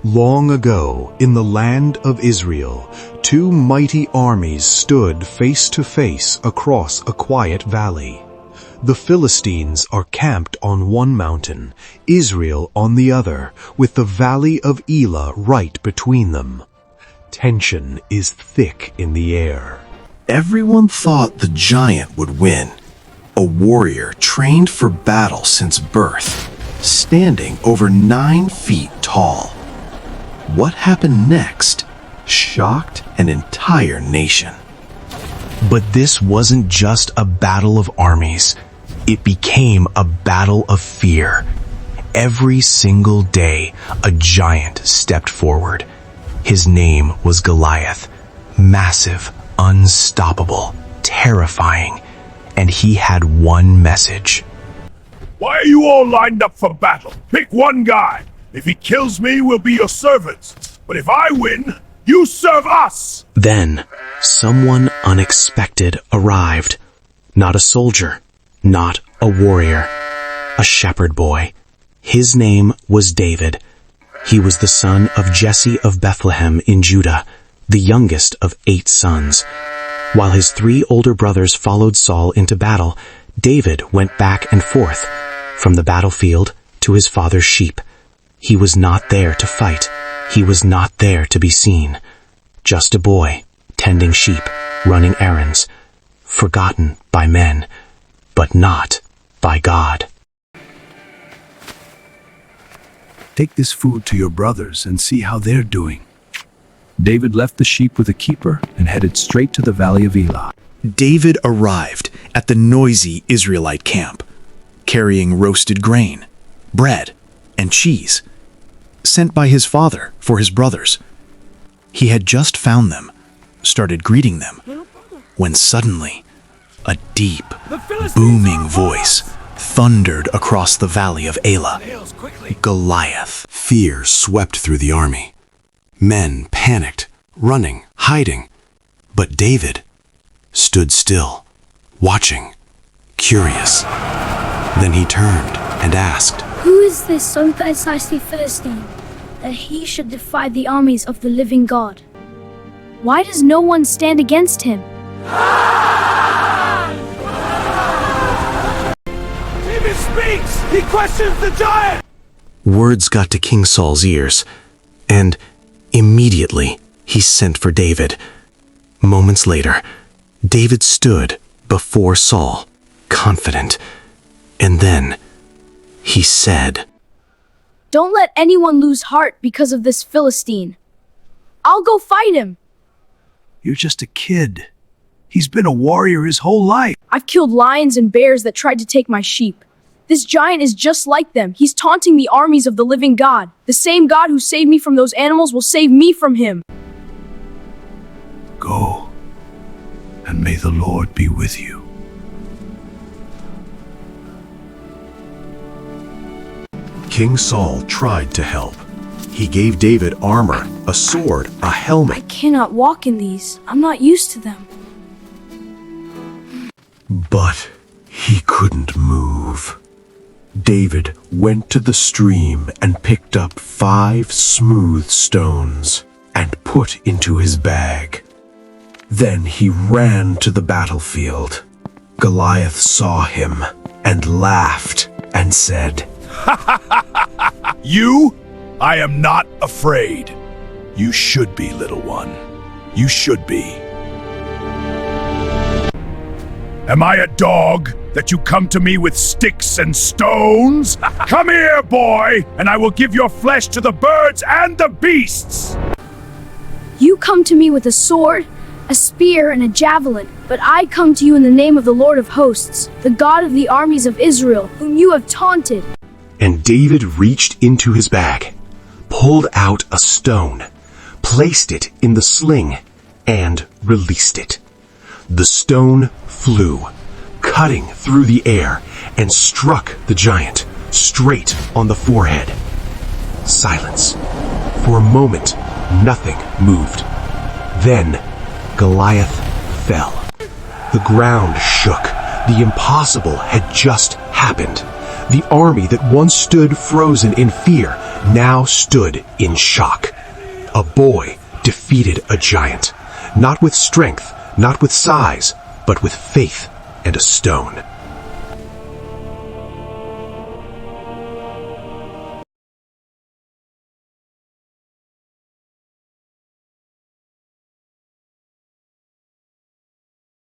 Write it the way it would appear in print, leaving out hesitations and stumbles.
Long ago, in the land of Israel, two mighty armies stood face to face across a quiet valley. The Philistines are camped on one mountain, Israel on the other, with the valley of Elah right between them. Tension is thick in the air. Everyone thought the giant would win, a warrior trained for battle since birth, standing over 9 feet tall. What happened next shocked an entire nation. But this wasn't just a battle of armies. It became a battle of fear. Every single day, a giant stepped forward. His name was Goliath, massive, unstoppable, terrifying, and he had one message. Why are you all lined up for battle? Pick one guy. If he kills me, we'll be your servants. But if I win, you serve us! Then, someone unexpected arrived. Not a soldier, not a warrior, a shepherd boy. His name was David. He was the son of Jesse of Bethlehem in Judah, the youngest of 8 sons. While his 3 older brothers followed Saul into battle, David went back and forth, from the battlefield to his father's sheep. He was not there to fight. He was not there to be seen. Just a boy, tending sheep, running errands, forgotten by men, but not by God. Take this food to your brothers and see how they're doing. David left the sheep with a keeper and headed straight to the valley of Elah. David arrived at the noisy Israelite camp, carrying roasted grain, bread, and cheese, sent by his father for his brothers. He had just found them, started greeting them, when suddenly a deep, booming voice thundered across the valley of Elah. Goliath. Fear swept through the army. Men panicked, running, hiding. But David stood still, watching, curious. Then he turned and asked, "Who is this unprecisely Philistine, that he should defy the armies of the living God? Why does no one stand against him?" David speaks! He questions the giant! Words got to King Saul's ears, and immediately he sent for David. Moments later, David stood before Saul, confident, and then he said, "Don't let anyone lose heart because of this Philistine. I'll go fight him. You're just a kid. He's been a warrior his whole life. I've killed lions and bears that tried to take my sheep. This giant is just like them. He's taunting the armies of the living God. The same God who saved me from those animals will save me from him." Go, and may the Lord be with you. King Saul tried to help. He gave David armor, a sword, a I helmet. cannot walk in these. I'm not used to them. But he couldn't move. David went to the stream and picked up 5 smooth stones and put into his bag. Then he ran to the battlefield. Goliath saw him and laughed and said, You? I am not afraid. You should be, little one. You should be. Am I a dog that you come to me with sticks and stones? Come here, boy, and I will give your flesh to the birds and the beasts. You come to me with a sword, a spear, and a javelin, but I come to you in the name of the Lord of hosts, the God of the armies of Israel, whom you have taunted. And David reached into his bag, pulled out a stone, placed it in the sling, and released it. The stone flew, cutting through the air, and struck the giant straight on the forehead. Silence. For a moment, nothing moved. Then, Goliath fell. The ground shook. The impossible had just happened. The army that once stood frozen in fear now stood in shock. A boy defeated a giant, not with strength, not with size, but with faith and a stone.